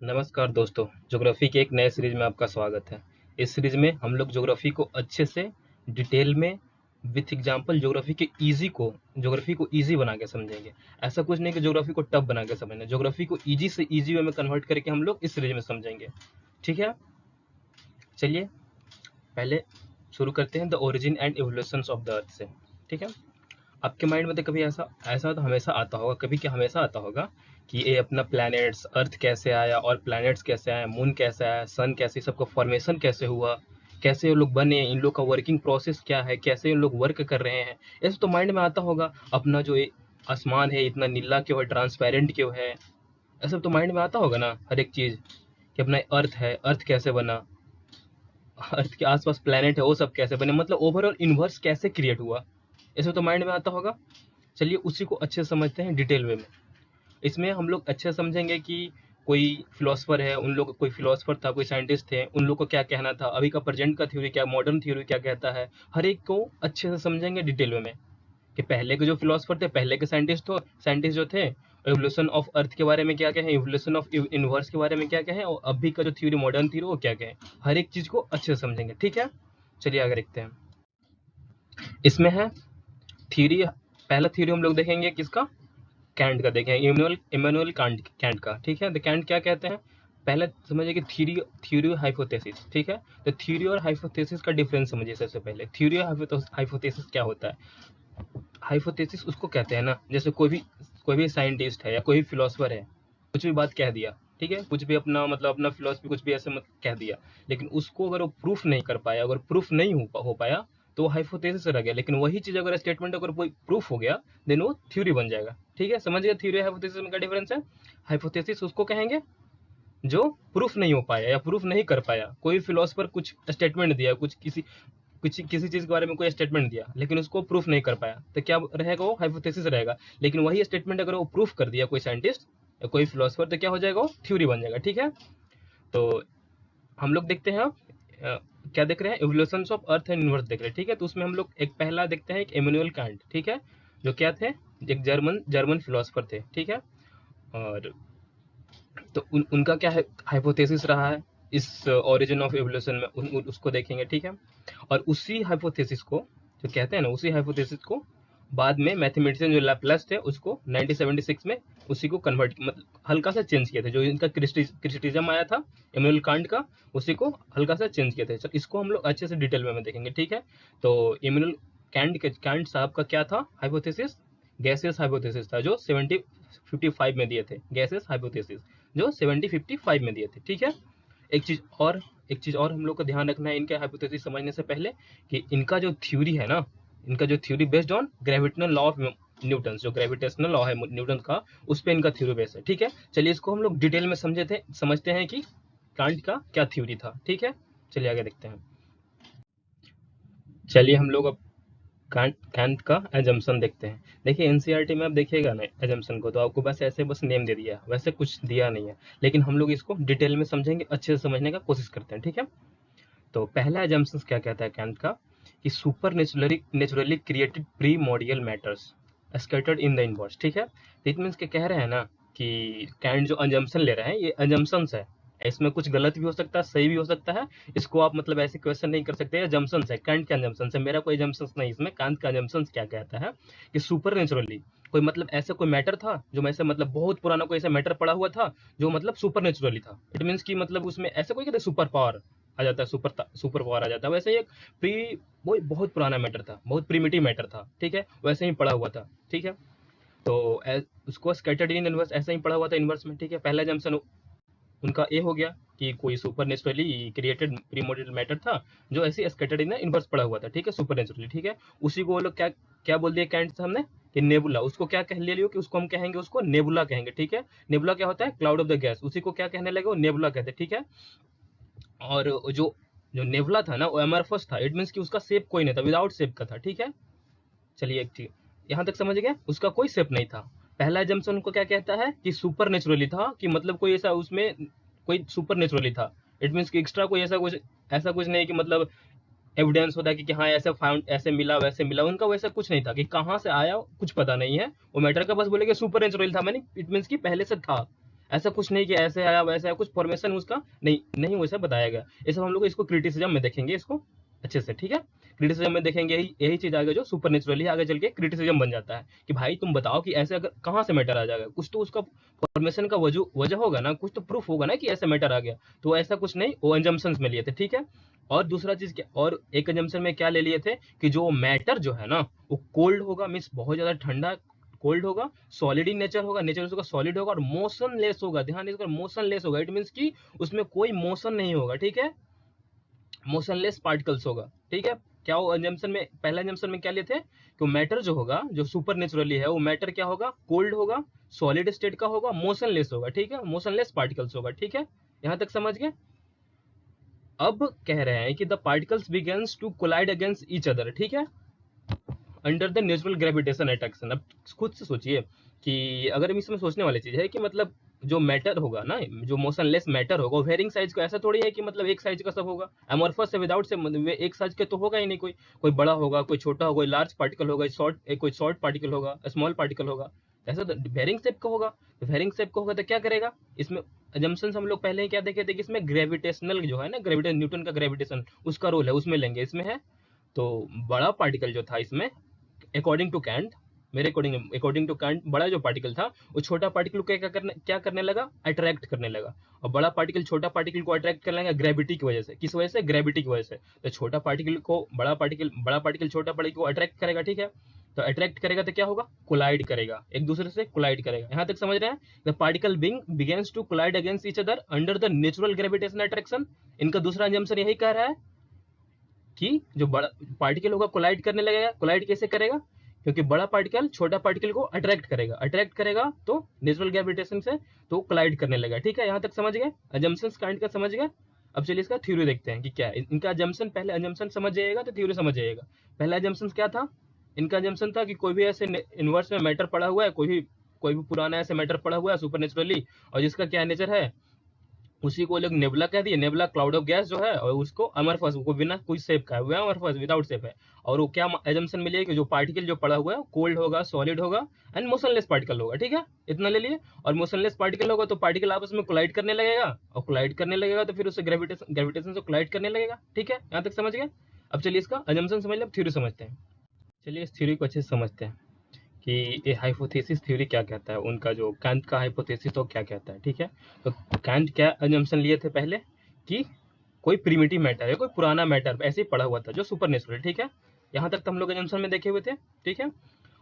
नमस्कार दोस्तों, ज्योग्राफी के एक नए सीरीज में आपका स्वागत है। इस सीरीज में हम लोग ज्योग्राफी को अच्छे से डिटेल में विथ एग्जांपल ज्योग्राफी को इजी बना के समझेंगे। ऐसा कुछ नहीं कि ज्योग्राफी को टफ बना के समझना, ज्योग्राफी को इजी से इजी वे में कन्वर्ट करके हम लोग इस सीरीज में समझेंगे। ठीक है, चलिए पहले शुरू करते हैं the origin and evolution of the earth से। ठीक है, आपके माइंड में तो कभी ऐसा ऐसा तो हमेशा आता होगा, कभी क्या हमेशा आता होगा कि ये अपना प्लैनेट्स अर्थ कैसे आया और प्लैनेट्स कैसे आया, मून कैसे आया, सन कैसे, सबका फॉर्मेशन कैसे हुआ, कैसे ये लोग बने, इन लोग का वर्किंग प्रोसेस क्या है, कैसे इन लोग वर्क कर रहे हैं। ऐसा तो माइंड में आता होगा। अपना जो ये आसमान है इतना नीला क्यों है, ट्रांसपेरेंट क्यों है, ऐसा तो माइंड में आता होगा ना हर एक चीज। कि अपना अर्थ है, अर्थ कैसे बना, अर्थ के आसपास प्लैनेट है वो सब कैसे बने, मतलब ओवरऑल यूनिवर्स कैसे क्रिएट हुआ, ऐसा तो माइंड में आता होगा। चलिए उसी को अच्छे से समझते हैं डिटेल वे में। इसमें हम लोग अच्छे से समझेंगे कि कोई फिलोसफर है, उन लोग कोई फिलोसफर था, कोई साइंटिस्ट थे, उन लोग को क्या कहना था, अभी का प्रेजेंट का थ्योरी क्या, मॉडर्न थ्योरी क्या कहता है, हर एक को अच्छे से समझेंगे डिटेल वे में। कि पहले के जो फिलोसफर थे, पहले के साइंटिस्ट जो थे, एवोल्यूशन ऑफ अर्थ के बारे में क्या कहें, एवोल्यूशन ऑफ यूनिवर्स के बारे में क्या कहें, और अभी का जो थ्योरी मॉडर्न थ्योरी वो क्या कहें, हर एक चीज को अच्छे से समझेंगे। ठीक है, चलिए आगे देखते हैं। इसमें है थ्योरी, पहला थ्योरी हम लोग देखेंगे किसका, कैंट का देखें, इमैनुअल इमैनुअल कैंट का। ठीक है, तो कैंट क्या कहते हैं, पहले समझिए कि थ्योरी थ्योरी हाइपोथेसिस। ठीक है, तो थ्योरी और हाइपोथेसिस का डिफरेंस समझिए सबसे पहले। थ्योरी और हाइपोथेसिस क्या होता है। हाइपोथेसिस उसको कहते हैं ना, जैसे कोई भी साइंटिस्ट है या कोई भी फिलोसफर है, कुछ भी बात कह दिया, ठीक है, कुछ भी अपना मतलब अपना फिलोसफी कुछ भी ऐसे मत कह दिया, लेकिन उसको अगर वो प्रूफ नहीं कर पाया, अगर प्रूफ नहीं हो पाया तो वो हाइपोथेसिस रह गया। लेकिन वही चीज अगर स्टेटमेंट अगर कोई प्रूफ हो गया देन वो थ्योरी बन जाएगा। ठीक है, समझ गया थ्योरी हाइपोथेसिस में क्या डिफरेंस है। हाइपोथेसिस उसको कहेंगे जो प्रूफ नहीं हो पाया या प्रूफ नहीं कर पाया। कोई फिलोसफर कुछ स्टेटमेंट दिया, किसी चीज के बारे में कोई स्टेटमेंट दिया लेकिन उसको प्रूफ नहीं कर पाया, तो क्या रहेगा, वो हाइपोथेसिस रहेगा। लेकिन वही स्टेटमेंट अगर वो प्रूफ कर दिया कोई साइंटिस्ट या कोई फिलोसफर, तो क्या हो जाएगा, वो थ्योरी बन जाएगा। ठीक है, तो हम लोग देखते हैं क्या देख रहे हैं, evolution of earth and universe देख रहे हैं। ठीक है, तो उसमें हम लोग एक पहला देखते हैं, एक इमैनुअल कांट। ठीक है, जो क्या थे, एक जर्मन जर्मन फिलोसफर थे। ठीक है, और तो उनका क्या है हाइपोथेसिस रहा है इस ओरिजिन ऑफ एवोल्यूशन में, उसको देखेंगे। ठीक है, और उसी हाइपोथेसिस को जो कहते हैं ना, उसी हाइपोथेसिस को बाद में मैथमेटिशियन जो लैपलास थे उसको 1976 में उसी को कन्वर्ट मतलब हल्का सा चेंज किए थे। जो इनका क्रिटिसिज्म आया था इमैनुअल कांट का, उसी को हल्का सा चेंज किए थे। चल इसको हम लोग अच्छे से डिटेल में देखेंगे। ठीक है, तो इमैनुअल कैंट साहब का क्या था हाइपोथेसिस, गैसियस हाइपोथेसिस था, जो 7055 में दिए थे, गैसियस हाइपोथेसिस जो 7055 में दिए थे। ठीक है, एक चीज और एक चीज और हम लोग को ध्यान रखना है इनके हाइपोथेसिस समझने से पहले, कि इनका जो थ्योरी है ना, इनका जो theory based on gravitational law of Newton, जो ग्रेविटेशनल लॉ है न्यूटन का, उस पे इनका थ्योरी बेस है। ठीक है, चलिए इसको हम लोग डिटेल में समझते हैं कि कांट का क्या थ्योरी था। ठीक है, चलिए आगे देखते हैं। चलिए हम लोग अब कांट का एजम्पशन देखते हैं। देखिए एनसीईआरटी में आप देखिएगा ना एजम्पशन को, तो आपको बस ऐसे बस नेम दे दिया है, वैसे कुछ दिया नहीं है। लेकिन हम लोग इसको डिटेल में समझेंगे, अच्छे से समझने का कोशिश करते हैं। ठीक है, तो पहला एजम्पशन क्या कहता है कैंट का, कि supernaturally created primordial matters scattered in the universe. ठीक है, तो इट मीन्स के कह रहे हैं ना कि कैंट जो एजम्पशन ले रहे हैं ये एजम्पशंस है, इसमें कुछ गलत भी हो सकता है, सही भी हो सकता है। इसको आप मतलब ऐसे क्वेश्चन नहीं कर सकते, एजम्पशंस है, कैंट का एजम्पशंस है, मेरा कोई एजम्पशंस नहीं। इसमें कैंट का एजम्पशंस क्या कहता है कि सुपर नेचुरली कोई मतलब ऐसा कोई मैटर था जो ऐसे मतलब बहुत पुराना कोई ऐसा मैटर पड़ा हुआ था जो मतलब सुपर नेचुरली था। इट मीन्स की मतलब उसमें ऐसे कोई कहते सुपर पावर आ जाता है, सुपर पावर आ जाता है, वैसे ही एक प्री वो बहुत पुराना मैटर था, बहुत प्रीमिटिव मैटर था। ठीक है, वैसे ही पड़ा हुआ था। ठीक है, तो उसको स्कैटर्ड इन यूनिवर्स ऐसा ही पड़ा हुआ था यूनिवर्स में। ठीक है, पहला जंक्शन उनका ए हो गया कि कोई super naturally created primordial matter था जो ऐसे स्कैटर्ड इन यूनिवर्स पड़ा हुआ था। ठीक है, सुपर नेचुरली। ठीक है, उसी को वो लोग क्या क्या बोल दिया कैंट साहब ने, कि नेबुला। उसको क्या कह ले लियो कि उसको हम कहेंगे, उसको नेबुला कहेंगे। ठीक है, नेबुला क्या होता है, क्लाउड ऑफ द गैस, उसी को क्या कहने लगे, वो नेबुला कहते हैं। ठीक है, और जो जो नेबुला था ना वो एमरफस था। इट मीन्स कि उसका शेप कोई नहीं था, विदाउट शेप का था। ठीक है, चलिए एक ठीक यहाँ तक समझ गया, उसका कोई शेप नहीं था। पहला जम्पसन को क्या कहता है कि सुपर नेचुरली था, कि मतलब कोई ऐसा उसमें कोई सुपर नेचुरली था। इट मीन्स कि एक्स्ट्रा कोई ऐसा कुछ नहीं कि मतलब एविडेंस होता है कि हाँ ऐसे फाउंड, ऐसे मिला वैसे मिला, उनका वैसा कुछ नहीं था कि कहाँ से आया कुछ पता नहीं है। वो मैटर का बस बोले कि सुपर नेचुरल था, मैंने इट मीन्स कि पहले से था, ऐसा कुछ नहीं कि ऐसे आया वैसे आया, कुछ फॉर्मेशन उसका नहीं नहीं वैसा बताया गया। ये सब हम लोग इसको क्रिटिसिज्म में देखेंगे इसको अच्छे से, ठीक है। क्रिटिसिज्म में देखेंगे, यही यही चीज आगे जो सुपर नेचुरली आगे चल के क्रिटिसिज्म बन जाता है कि भाई तुम बताओ कि ऐसे अगर कहाँ से मैटर आ जाएगा, कुछ तो उसका फॉर्मेशन का वजह होगा ना, कुछ तो प्रूफ होगा ना कि ऐसे मैटर आ गया। तो ऐसा कुछ नहीं, वो अंजम्पशंस में लिए थे, ठीक है। और दूसरा चीज क्या, और एक अंजम्पशन में क्या ले लिए थे कि जो मैटर जो है ना वो कोल्ड होगा, मीन्स बहुत ज्यादा ठंडा कोल्ड होगा, सॉलिड इन नेचर होगा, नेचर उसका सॉलिड होगा और मोशन लेस होगा। ध्यान दीजिएगा, मोशन लेस होगा, इट मीन्स कि उसमें कोई मोशन नहीं होगा, ठीक है। मोशनलेस पार्टिकल्स होगा, ठीक है। क्या वो अंजम्पशन में, पहला अंजम्पशन में क्या लिए थे कि मैटर जो होगा, जो सुपर नेचुरली है, वो मैटर क्या होगा, कोल्ड होगा, सॉलिड स्टेट का होगा, मोशनलेस होगा, ठीक है, मोशनलेस पार्टिकल्स होगा, ठीक है। यहां तक समझ गए। अब कह रहे हैं कि the particles begins to collide against each other, ठीक है, under the natural gravitation attraction. अब खुद से सोचिए कि अगर हम इसमें सोचने वाली चीज है कि मतलब जो मैटर होगा ना, जो मोशनलेस मैटर होगा, वो वेरिंग साइज का, ऐसा थोड़ी है कि मतलब एक साइज का सब होगा। एमोर्फस से विदाउट से मतलब एक साइज के तो होगा ही नहीं, कोई कोई बड़ा होगा, कोई छोटा होगा, कोई लार्ज पार्टिकल होगा, कोई शॉर्ट पार्टिकल होगा, स्मॉल पार्टिकल होगा। ऐसा तो वेरिंग शेप का होगा। तो वेरिंग शेप का होगा तो क्या करेगा इसमें, अजम्पशन हम लोग पहले ही क्या देखे थे कि इसमें ग्रेविटेशनल जो है ना, ग्रेविटेशन, न्यूटन का ग्रेविटेशन उसका रोल है, उसमें लेंगे, इसमें है। तो बड़ा पार्टिकल जो था इसमें, अकॉर्डिंग टू कैंट, मेरे अकॉर्डिंग टू कैंट, बड़ा जो पार्टिकल था वो छोटा पार्टिकल को क्या करने लगा, अट्रैक्ट करने लगा। और बड़ा पार्टिकल छोटा पार्टिकल को अट्रैक्ट करने लगा ग्रेविटी की वजह से। किस वजह से, ग्रेविटी की वजह से। तो छोटा पार्टिकल को बड़ा पार्टिकल छोटा पार्टिकल को अट्रैक्ट करेगा, ठीक है। तो अट्रैक्ट करेगा तो क्या होगा, कोलाइड करेगा, एक दूसरे से कोलाइड करेगा। यहां तक समझ रहे हैं। The particle being begins to collide against each other under the natural gravitation attraction. इनका दूसरा अंजम्पशन यही कह रहा है कि जो बड़ा पार्टिकल होगा कोलाइड करने लगेगा। कोलाइड कैसे करेगा, क्योंकि बड़ा पार्टिकल छोटा पार्टिकल को अट्रैक्ट करेगा, अट्रैक्ट करेगा तो नेचुरल ग्रेविटेशन से तो कोलाइड करने लगेगा, ठीक है। यहां तक समझ गए, अजम्पशंस काइंड का समझ गए। अब चलिए इसका थ्योरी देखते हैं कि क्या है इनका अजम्पशन। पहले अजम्पशन समझ जाइएगा तो थ्योरी समझ जाइएगा। पहला अजम्पशन क्या था, इनका अजम्पशन था कि कोई भी ऐसे यूनिवर्स में मैटर पड़ा हुआ है, कोई भी पुराना ऐसे मैटर पड़ा हुआ है सुपर नेचुरली, और जिसका क्या नेचर है, उसी को लोग नेबुला कह दिए। नेबुला क्लाउड ऑफ गैस जो है, और उसको अमरफस, वो बिना कोई शेप का है, वो अमरफस विदाउट शेप है। और वो क्या एजम्पशन में लिए कि जो पार्टिकल जो पड़ा हुआ है कोल्ड होगा, सॉलिड होगा एंड मोशनलेस पार्टिकल होगा, ठीक है, इतना ले लिए। और मोशनलेस पार्टिकल होगा तो पार्टिकल आपस में कोलाइड करने लगेगा, और कोलाइड करने लगेगा तो फिर उससे ग्रेविटेशन से कोलाइड करने लगेगा, ठीक है। यहाँ तक समझ गए। अब चलिए इसका अजम्पशन समझ लिया, थ्योरी समझते हैं। चलिए इस थ्योरी को अच्छे से समझते हैं कि ये हाइपोथेसिस थ्योरी क्या कहता है, उनका जो कैंट का हाइपोथेसिस तो क्या कहता है, ठीक है। तो कैंट क्या अजम्पशन लिए थे पहले कि कोई प्रिमिटिव मैटर है, कोई पुराना मैटर ऐसे ही पड़ा हुआ था जो सुपर नेचुरल, ठीक है। यहाँ तक तो हम लोग अजम्पशन में देखे हुए थे, ठीक है।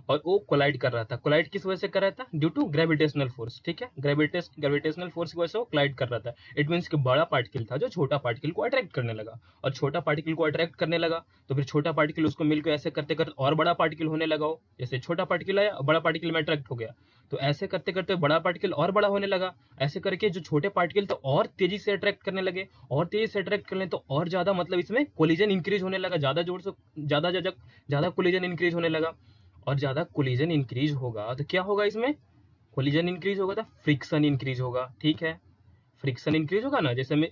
और वो कोलाइड कर रहा था। कोलाइड किस वजह से कर रहा था, ड्यू टू ग्रेविटेशनल फोर्स, ठीक है। ग्रेविटेशनल फोर्स की वजह से वो कोलाइड कर रहा था। इट मीन्स कि बड़ा पार्टिकल था जो छोटा पार्टिकल को अट्रैक्ट करने लगा, और छोटा पार्टिकल को अट्रैक्ट करने लगा तो फिर छोटा पार्टिकल उसको मिलकर ऐसे करते करते और बड़ा पार्टिकल होने लगा हो। जैसे छोटा पार्टिकल आया, बड़ा पार्टिकल में अट्रैक्ट हो गया, तो ऐसे करते करते बड़ा पार्टिकल और बड़ा होने लगा। ऐसे करके जो छोटे पार्टिकल तो और तेजी से अट्रैक्ट करने लगे, और तेजी से अट्रैक्ट करने तो और ज्यादा, मतलब इसमें कोलिजन इंक्रीज होने लगा, ज्यादा जोर से, ज्यादा ज्यादा ज्यादा कोलिजन इंक्रीज होने लगा। और ज्यादा कोलिजन इंक्रीज होगा तो क्या होगा, इसमें कोलिजन इंक्रीज होगा तो फ्रिक्शन इंक्रीज होगा, ठीक है। फ्रिक्शन इंक्रीज होगा ना, जैसे में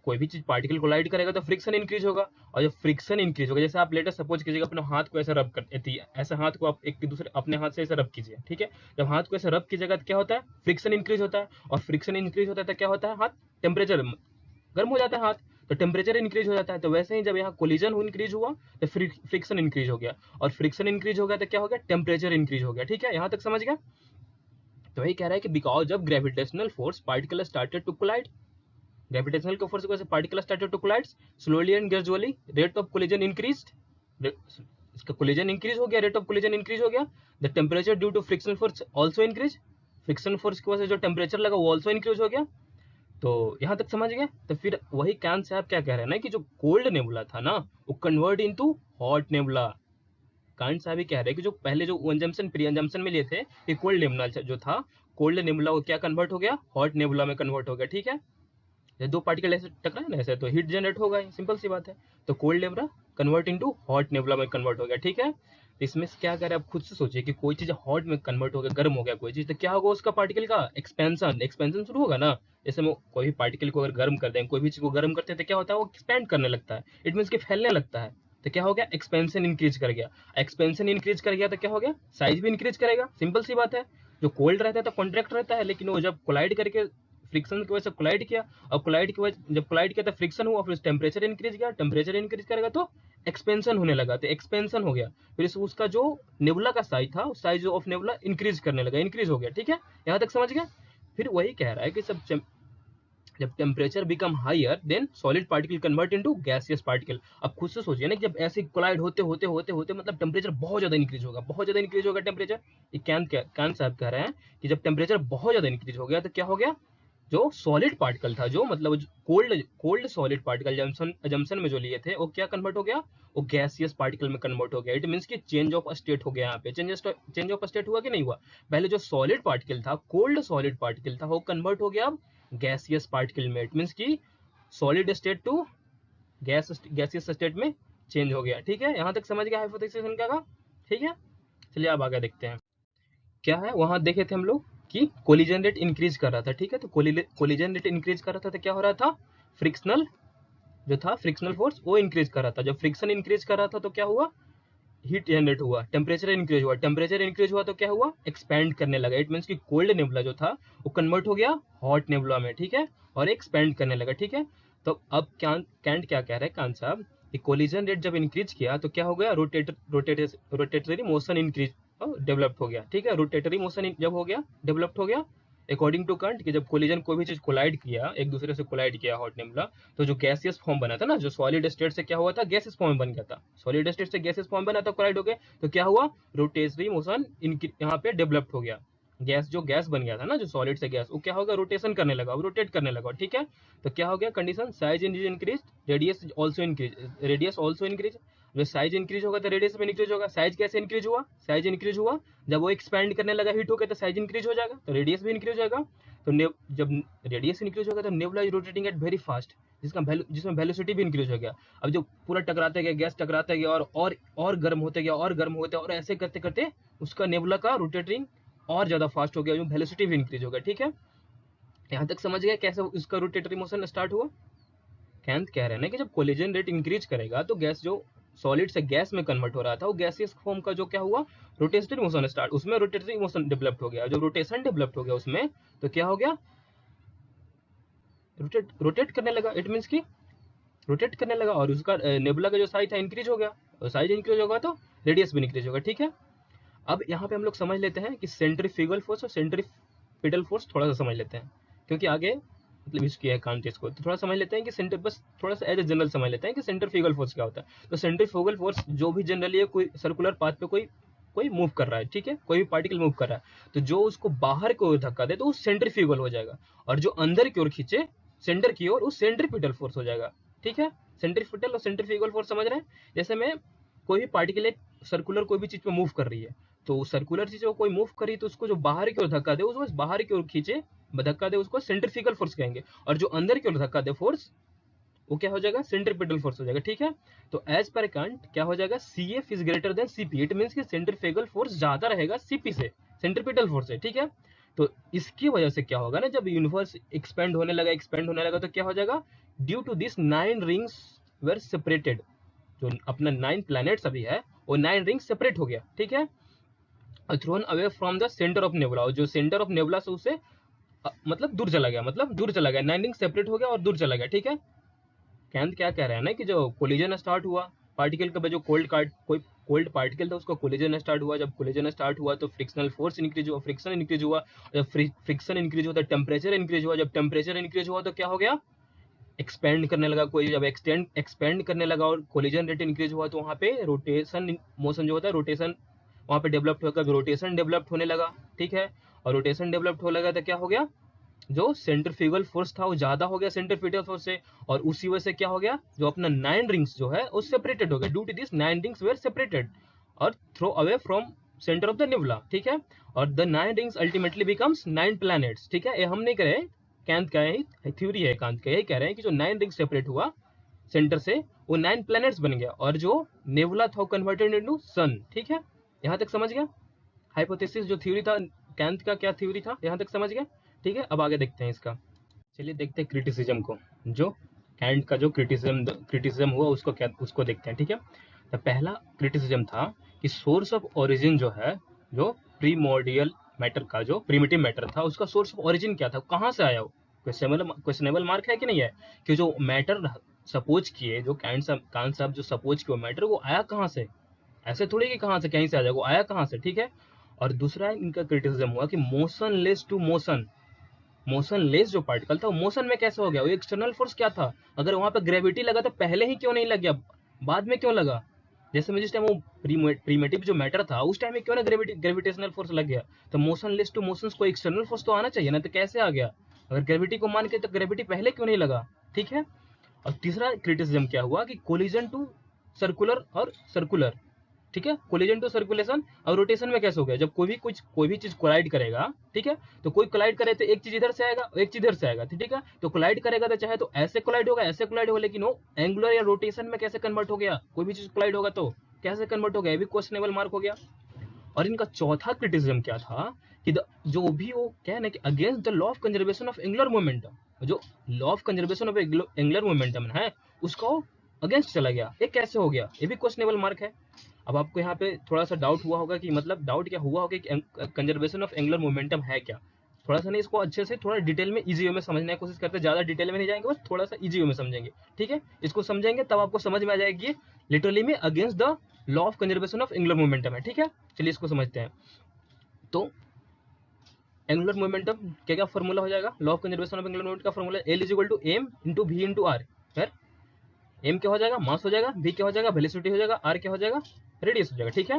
कोई भी चीज पार्टिकल कोलाइड करेगा तो फ्रिक्शन इंक्रीज होगा। और जब फ्रिक्शन इंक्रीज होगा, जैसे आप लेटर सपोज कीजिएगा अपने हाथ को ऐसे रब करते हैं, ऐसे हाथ को आप एक दूसरे अपने हाथ से ऐसे रब कीजिए, ठीक है। जब हाथ को ऐसे रब कीजिएगा तो क्या होता है, फ्रिक्शन इंक्रीज होता है। और फ्रिक्शन इंक्रीज होता है तो क्या होता है, हाथ टेम्परेचर गर्म हो जाता है हाथ, तो टेम्परेचर इंक्रीज हो जाता है। तो वैसे ही जब यहाँ कोलिजन इंक्रीज हुआ तो फ्रिक्शन इंक्रीज हो गया, और फ्रिक्शन इंक्रीज हो गया तो क्या हो गया, टेम्परेचर इंक्रीज हो गया, ठीक है। यहाँ तक समझ गया। तो वही कह रहा है कि because of gravitational force particle started to collide, gravitational के फोर्स की वजह से particle started to collide slowly and gradually, rate of collision increased, इसका कोलिजन इंक्रीज हो गया, रेट ऑफ कोलिजन इंक्रीज हो गया। The temperature due to friction force also increase, friction force की वजह से जो टेम्परेचर लगा वो आल्सो इंक्रीज हो गया। तो यहाँ तक समझ गए। तो फिर वही कैन साहब क्या कह रहे हैं ना कि जो कोल्ड नेबुला था ना वो convert into hot nebula. Can't साहब ही कह रहे हैं कि जो पहले जो अंजम्पशन प्री अंजम्पशन में लिए थे कि कोल्ड नेबुला जो था, कोल्ड नेबुला वो क्या कन्वर्ट हो गया, हॉट नेबुला में कन्वर्ट हो गया, ठीक है। जब दो पार्टिकल ऐसे टकराए ना ऐसे तो हीट जनरेट होगा, सिंपल सी बात है। तो cold nebula convert into hot nebula में कन्वर्ट हो गया, ठीक है। तो इसमें से क्या करें, आप खुद से सोचिए कि कोई चीज हॉट में कन्वर्ट हो गया, गर्म हो गया कोई चीज, तो क्या होगा उसका पार्टिकल का एक्सपेंशन, एक्सपेंशन शुरू होगा ना। जैसे हम कोई भी पार्टिकल को अगर गर्म कर दें, कोई भी चीज को गर्म करते हैं तो क्या होता है, वो एक्सपेंड करने लगता है, इट मीन कि फैलने लगता है। तो क्या हो गया, एक्सपेंशन इंक्रीज कर गया। एक्सपेंशन इंक्रीज कर गया तो क्या हो गया, साइज भी इंक्रीज करेगा, सिंपल सी बात है। जो कोल्ड रहता है तो कॉन्ट्रैक्ट रहता है, लेकिन वो जब कोलाइड करके फ्रिक्शन की वजह से कोलाइड किया, और कोलाइड की वजह जब कोलाइड किया तो फ्रिक्शन हुआ, फिर टेम्परेचर इंक्रीज किया, टेम्परेचर इंक्रीज करेगा तो एक्सपेंशन होने लगा, तो एक्सपेंशन हो गया, फिर उसका जो नेबुला का साइज था, साइज ऑफ नेबुला इंक्रीज करने लगा, इंक्रीज हो गया। ठीक है, यहाँ तक समझ गया। फिर वही कह रहा है कि जब temperature become higher then solid particle convert into gaseous particle. अब खुद से सोचिए ना कि जब ऐसे कोलाइड होते होते होते होते मतलब टेम्परेचर बहुत ज्यादा इंक्रीज होगा, बहुत ज्यादा इंक्रीज होगा टेम्परेचर। ये कैन साहब कह रहे हैं कि जब टेम्परेचर बहुत ज्यादा इंक्रीज हो गया तो क्या हो गया, जो सॉलिड पार्टिकल था, जो मतलब कोल्ड सॉलिड पार्टिकल जंक्शन में जो लिए थे, वो क्या कन्वर्ट हो गया, वो गैसियस पार्टिकल में कन्वर्ट हो गया। इट मींस कि चेंज ऑफ स्टेट हो गया। यहाँ पे चेंज ऑफ स्टेट हुआ कि नहीं हुआ, पहले जो सॉलिड पार्टिकल था, कोल्ड सॉलिड पार्टिकल था, वो कन्वर्ट हो गया अब गैसियस पार्टिकल में। इट मींस कि solid state to gaseous state में चेंज हो गया। ठीक है, यहाँ तक समझ गया हाइपोथेसिस का। ठीक है, चलिए अब आगे देखते हैं क्या है। वहां देखे थे हम लोग कि कोलिजन रेट इंक्रीज कर रहा था। ठीक है, तो कोलिजन रेट इंक्रीज कर रहा था तो क्या हो रहा था, फ्रिक्शनल जो था, फ्रिक्शनल फोर्स वो इंक्रीज कर रहा था। जब फ्रिक्शन इंक्रीज कर रहा था तो क्या हुआ, हीट जनरेट हुआ, टेम्परेचर इंक्रीज हुआ, टेम्परेचर इंक्रीज हुआ तो क्या हुआ, एक्सपैंड करने लगा। इट मींस कि कोल्ड नेबुला जो था वो कन्वर्ट हो गया हॉट नेबुला में। ठीक है, और एक्सपैंड करने लगा। ठीक है, तो अब कैंट क्या कह रहे हैं, कान साहब, कि कोलिजन रेट जब इंक्रीज किया तो क्या हो गया, रोटेटरी मोशन इंक्रीज डेवलप्ड हो गया। ठीक है, रोटेटरी मोशन जब हो गया, डेवलप्ड हो गया अकॉर्डिंग टू कांट, कि जब कोलिजन कोई भी चीज कोलाइड किया, एक दूसरे से कोलाइड किया हॉट नेबुला, तो जो गैसियस फॉर्म बना था ना, जो सॉलिड स्टेट से क्या हुआ था, गैसियस फॉर्म बन गया था, सॉलिड स्टेट से गैसियस फॉर्म बना था, कोलाइड हो गए तो क्या हुआ, रोटेटरी मोशन यहाँ पे डेवलप्ड हो गया। गैस बन गया था ना, जो सॉलिड से गैस, वो क्या होगा, रोटेशन करने लगा, रोटेट करने लगा। ठीक है, तो क्या हो गया condition, size increase, radius also increase. जो साइज इंक्रीज होगा तो रेडियस भी इंक्रीज होगा। साइज कैसे इंक्रीज हुआ, साइज इंक्रीज हुआ जब वो एक्सपैंड करने लगा, हीट हो गया तो साइज इंक्रीज हो जाएगा, तो रेडियस भी इंक्रीज हो जाएगा। तो जब रेडियस इंक्रीज होगा तो nebula is rotating at very fast, जिसमें वेलोसिटी भी इंक्रीज हो गया। अब जो पूरा टकराते गया, गैस टकराते गया और गर्म होते गया, और गर्म होते, और ऐसे करते करते उसका नेबुला का रोटेटिंग और ज्यादा फास्ट हो गया, जो वेलोसिटी भी इंक्रीज हो गया। ठीक है, यहाँ तक समझ गया कैसे उसका रोटेटरी मोशन स्टार्ट हुआ। कैंथ कह रहे हैं ना कि जब कोलिजन रेट इंक्रीज करेगा तो गैस जो सॉलिड से गैस में कन्वर्ट हो रहा था, वो गैसियस फॉर्म का जो क्या हुआ, रोटेटरी मोशन स्टार्ट, उसमें रोटेटरी मोशन डेवलप्ड हो गया। जब रोटेशन डेवलप्ड हो गया उसमें, तो क्या हो गया, रोटेट करने लगा। इट मींस कि रोटेट करने लगा, और उसका नेबुला का जो साइज था इंक्रीज हो गया, और साइज इंक्रीज होगा तो रेडियस भी इंक्रीज होगा। ठीक है, अब यहाँ पे हम लोग समझ लेते हैं कि सेंट्रीफ्यूगल फोर्स और सेंट्रीपिटल फोर्स थोड़ा सा समझ लेते हैं, क्योंकि आगे मतलब इसकी है कॉन्टेक्स्ट को, तो थोड़ा समझ लेते हैं कि सेंटर, बस थोड़ा सा एज ए जनरल समझ लेते हैं कि सेंट्रीफ्यूगल फोर्स क्या होता है। तो सेंट्रीफ्यूगल फोर्स जो भी जनरली है, कोई सर्कुलर पाथ पे कोई मूव कर रहा है, ठीक है, कोई भी पार्टिकल मूव कर रहा है, तो जो उसको बाहर की ओर धक्का दे तो वो सेंट्रीफ्यूगल हो जाएगा, और जो अंदर की ओर खींचे सेंटर की ओर, वो सेंट्रीपिटल फोर्स हो जाएगा। ठीक है, सेंट्रीपिटल और सेंट्रीफ्यूगल फोर्स समझ रहे हैं। जैसे में कोई भी पार्टिकल एक सर्कुलर कोई भी चीज पे मूव कर रही है, तो सर्कुलर चीज कोई मूव करी तो उसको जो बाहर की ओर धक्का दे, उसको बाहर की ओर खींचे धक्का दे, उसको सेंट्रीफ्यूगल फोर्स कहेंगे, और जो अंदर की ओर धक्का दे फोर्स, वो क्या हो जाएगा, सेंट्रीपिटल फोर्स हो जाएगा। ठीक है, तो एज पर कांट क्या हो जाएगा, CF is greater than CP। It means कि सेंट्रीफ्यूगल फोर्स ज्यादा रहेगा CP से, सेंट्रीपिटल फोर्स से। ठीक है, तो इसकी वजह से क्या होगा ना, जब यूनिवर्स एक्सपेंड होने लगा तो क्या हो जाएगा, due to this 9 rings were separated, जो अपना 9 प्लैनेट्स अभी है, वो 9 रिंग्स सेपरेट हो गया। ठीक है, thrown away from the centre of nebula, जो सेंटर ऑफ नेबुला से उसे मतलब दूर चला गया, 9 रिंग सेपरेट हो गया और दूर चला गया। ठीक है, कैंथ क्या कह रहे हैं ना कि जो कोलिजन स्टार्ट हुआ पार्टिकल का, जो कोल्ड पार्टिकल था उसका कोलिजन स्टार्ट हुआ, जब कोलिजन स्टार्ट हुआ तो फ्रिक्शनल फोर्स इंक्रीज हुआ, फ्रिक्शन इंक्रीज हुआ, जब फ्रिक्शन इंक्रीज हुआ तो टेम्परेचर इंक्रीज हुआ, जब टेम्परेचर इंक्रीज हुआ तो क्या हो गया, एक्सपेंड करने लगा, कोई जब एक्सपेंड करने लगा और कोलिजन रेट इंक्रीज हुआ, तो वहाँ पे रोटेशन मोशन जो होता है, रोटेशन वहाँ पे डेवलप्ड होगा, रोटेशन डेवलप्ड होने लगा। ठीक है, और रोटेशन डेवलप्ड होने लगा तो क्या हो गया, जो सेंट्रीफ्यूगल फोर्स था वो ज्यादा हो गया सेंट्रीपिटल फोर्स से, और उसी वजह से क्या हो गया, जो अपना 9 रिंग्स जो है वो सेपरेटेड हो गया, due to this 9 rings were separated और throw away from centre of the nebula. ठीक है, और the 9 rings ultimately becomes 9 planets. ठीक है, ये हम नहीं करे, कैंथ का ही थ्योरी है, कांत का यही कह रहे हैं कि जो 9 रिंग्स सेपरेट हुआ सेंटर से, वो 9 प्लैनेट्स बन गया, और जो नेबुला था कन्वर्टेड इनटू सन। ठीक है, यहाँ तक समझ गया हाइपोथेसिस जो थ्योरी था, कैंथ का क्या थ्योरी था, यहाँ तक समझ गया। ठीक है, अब आगे देखते हैं इसका। चलिए देखते हैं क्रिटिसिज्म को, जो कैंट का जो क्रिटिसिज्म हुआ उसको देखते हैं। ठीक है, तो पहला क्रिटिसिज्म था कि सोर्स ऑफ ओरिजिन जो है, जो प्रीमोर्डियल मैटर का जो प्रिमिटिव मैटर था उसका सोर्स ऑफ ओरिजिन क्या था, कहाँ से आया वो, क्वेश्चनेबल मार्क है कि नहीं है, कि जो मैटर सपोज किए, जो कांट साहब जो सपोज किए मैटर वो आया कहाँ से, ऐसे थोड़ी कि कहाँ से कहीं से आ जाएगा, वो आया कहाँ से, ठीक है। और दूसरा इनका क्रिटिसिज्म हुआ कि मोशनलेस टू मोशन, मोशनलेस जो पार्टिकल था वो मोशन में कैसे हो गया, वो एक्सटर्नल फोर्स क्या था, अगर वहां पे ग्रेविटी लगा तो पहले ही क्यों नहीं लग गया, बाद में क्यों लगा, जैसे में जिस टाइम वो प्रीमेटिव जो मैटर था उस टाइम में क्यों ना ग्रेविटेशनल फोर्स लग गया, तो मोशनलेस टू मोशन को एक्सटर्नल फोर्स तो आना चाहिए ना, तो कैसे आ गया, अगर ग्रेविटी को मान के तो ग्रेविटी पहले क्यों नहीं लगा, ठीक है। और तीसरा क्रिटिसिज्म क्या हुआ कि कोलिजन टू सर्कुलर और सर्कुलर, ठीक है, कोलिजन टू सर्कुलेशन और रोटेशन में कैसे हो गया, जब कोई भी चीज कोलाइड करेगा, ठीक है, तो कोई कोलाइड करे तो एक चीज इधर से आएगा एक चीज इधर से आएगा, ठीक है, तो कोलाइड करेगा तो चाहे तो ऐसे कोलाइड होगा ऐसे कोलाइड होगा, लेकिन वो एंगुलर या रोटेशन में कैसे कन्वर्ट हो गया, कोई भी चीज कोलाइड होगा तो कैसे कन्वर्ट हो गया, ये भी क्वेश्चनेबल मार्क हो गया। और इनका चौथा क्रिटिसिज्म क्या था कि जो भी वो क्या है ना कि against the law of conservation of angular momentum, जो law of conservation of angular momentum है उसका अगेंस्ट चला गया, ये कैसे हो गया, ये भी क्वेश्चनेबल मार्क है। अब आपको यहाँ पे थोड़ा सा डाउट हुआ होगा कि मतलब डाउट क्या हुआ होगा कि कंजर्वेशन ऑफ एंगुलर मोमेंटम है क्या, थोड़ा सा नहीं इसको अच्छे से थोड़ा डिटेल में इजी वे में समझने की कोशिश करते हैं, ज्यादा डिटेल में नहीं जाएंगे, बस थोड़ा सा इजी वे में समझेंगे, ठीक है, इसको समझेंगे तब आपको समझ में आ जाएगी लिटरली में against the law of conservation of angular momentum है, ठीक है। चलिए इसको समझते हैं। तो एंगुलर मोमेंटम क्या क्या फॉर्मूला हो जाएगा, law of conservation of angular momentum का formula L is equal to M into V into R, M क्या हो जाएगा मास हो जाएगा, वी क्या हो जाएगा वेलोसिटी हो जाएगा, आर क्या हो जाएगा रेडियस हो जाएगा, ठीक है।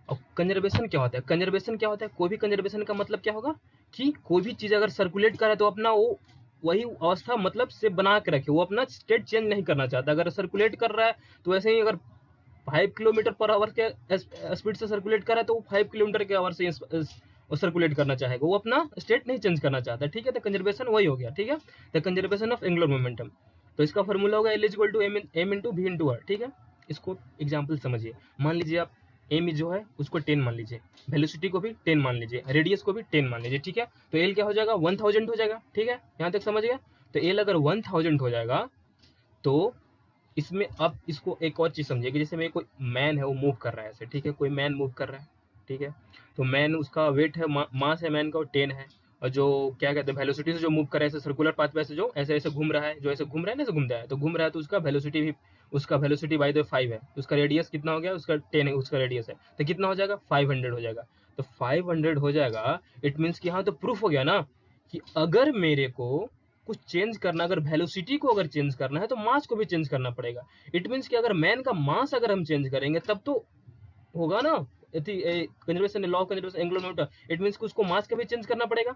और कंजर्वेशन क्या होता है, कंजर्वेशन क्या होता है, कोई भी कंजर्वेशन का मतलब क्या होगा कि कोई भी चीज अगर सर्कुलेट करे तो अपना वो वही अवस्था मतलब से बना के रखे, वो अपना स्टेट चेंज नहीं करना चाहता, अगर सर्कुलेट कर रहा है तो वैसे ही अगर 5 किलोमीटर पर आवर के स्पीड से सर्कुलेट कर रहा है तो वो 5 किलोमीटर के आवर से सर्कुलेट करना चाहेगा, वो अपना स्टेट नहीं चेंज करना चाहता, ठीक है, तो कंजर्वेशन वही हो गया, ठीक है, the conservation of angular momentum. तो इसका फॉर्मूला होगा L is equal to M into V into R, ठीक है। इसको एग्जाम्पल समझिए, मान लीजिए आप एम जो है उसको 10 मान लीजिए, वेलोसिटी को भी 10 मान लीजिए, रेडियस को भी 10 मान लीजिए, ठीक है, तो एल क्या हो जाएगा 1000 हो जाएगा, ठीक है, यहाँ तक समझ गया। तो एल अगर 1000 हो जाएगा तो इसमें अब इसको एक और चीज समझिए कि जैसे मैं कोई मैन है वो मूव कर रहा है ऐसे, ठीक है, कोई मैन मूव कर रहा है, ठीक है, तो मैन उसका वेट है मास है मैन का 10 है, और जो क्या कहते हैं वेलोसिटी से जो मूव कर रहा है ऐसे सर्कुलर पाथवे से जो ऐसे ऐसे घूम रहा है, जो ऐसे घूम रहा है ना ऐसे घूमता है तो घूम रहा है, तो उसका वेलोसिटी भी उसका वेलोसिटी बाय द 5 है, उसका रेडियस कितना हो गया उसका 10 है उसका रेडियस है, तो कितना हो जाएगा 500 हो जाएगा, तो 500 हो जाएगा, इट मीन्स कि हाँ तो प्रूफ हो गया ना कि अगर मेरे को कुछ चेंज करना, अगर वेलोसिटी को अगर चेंज करना है तो मास को भी चेंज करना पड़ेगा, इट मीन्स कि अगर मैन का मास अगर हम चेंज करेंगे तब तो होगा ना conservation law of conservation angular momentum, it means कि उसको मास का भी चेंज करना पड़ेगा,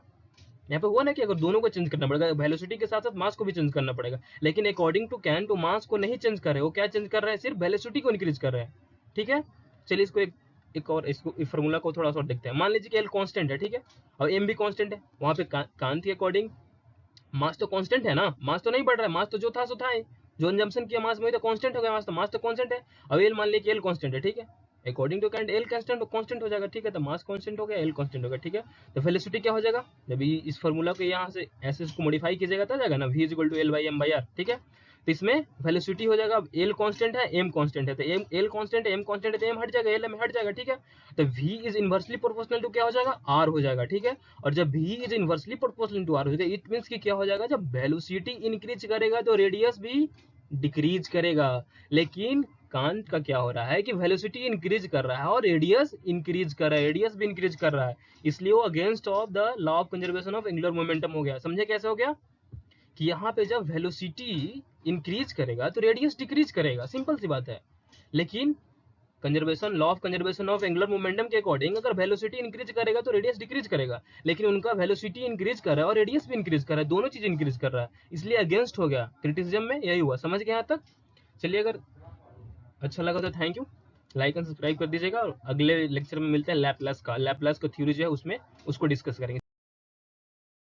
यहाँ पे हुआ ना कि अगर दोनों को चेंज करना पड़ेगा, वेलोसिटी के साथ साथ मास को भी चेंज करना पड़ेगा, लेकिन अकॉर्डिंग टू कैन तो मास को नहीं चेंज कर रहे, वो क्या चेंज कर रहे हैं सिर्फ वेलोसिटी को इंक्रीज कर रहे हैं, ठीक है। चलिए इसको एक और इसको इस फॉर्मूला को थोड़ा सा देखते हैं, मान लीजिए कि एल कांस्टेंट है, ठीक है, और एम भी कांस्टेंट है, वहां पे कांट के अकॉर्डिंग मास तो कांस्टेंट है ना, मास तो नहीं बढ़ रहा है, मास तो जो था सो था ही, जो जंक्शन किया मास में तो कांस्टेंट हो गया, मास तो कांस्टेंट है, अब एल मान लिया कि एल कांस्टेंट है, ठीक है, according to current L constant हो जाएगा, ठीक है, तो मास कांस्टेंट हो गया एल कांस्टेंट हो गया, ठीक है। तो वेलोसिटी क्या हो जाएगा, जब इस फार्मूला को यहाँ से ऐसे इसको मॉडिफाई कीजिएगा तो आ जाएगा ना v is equal to L by M by R, ठीक है। तो इसमें वेलोसिटी हो जाएगा, एल कांस्टेंट है एम कांस्टेंट है, तो एल कांस्टेंट है एम कांस्टेंट है तो एम हट जाएगा एल हट जाएगा, ठीक है। तो v is inversely proportional to क्या हो जाएगा r हो जाएगा, ठीक है। और जब v is inversely proportional to r हो जाएगा, इट मींस कि क्या हो जाएगा, जब वेलोसिटी इंक्रीज करेगा तो रेडियस भी डिक्रीज करेगा, लेकिन कांट का क्या हो रहा है कि वेलोसिटी इंक्रीज कर रहा है और रेडियस इंक्रीज कर रहा है, रेडियस भी इंक्रीज कर रहा है, इसलिए वो against of the law of conservation of angular momentum हो गया, समझे कैसे हो गया कि यहाँ पे जब वेलोसिटी इंक्रीज करेगा तो रेडियस डिक्रीज करेगा, सिंपल सी बात है, लेकिन conservation law of conservation of angular momentum के अकॉर्डिंग अगर वेलोसिटी इंक्रीज करेगा तो रेडियस डिक्रीज करेगा, लेकिन उनका वेलोसिटी इंक्रीज कर रहा है और रेडियस भी इंक्रीज कर रहा है, दोनों चीज इंक्रीज कर रहा है, इसलिए अगेंस्ट हो गया, क्रिटिसिज्म में यही हुआ, समझ गए यहाँ तक। चलिए अगर अच्छा लगा तो thank you, like and subscribe कर दीजिएगा, और अगले लेक्चर में मिलते हैं लैपलास का थ्योरी जो है उसमें उसको डिस्कस करेंगे।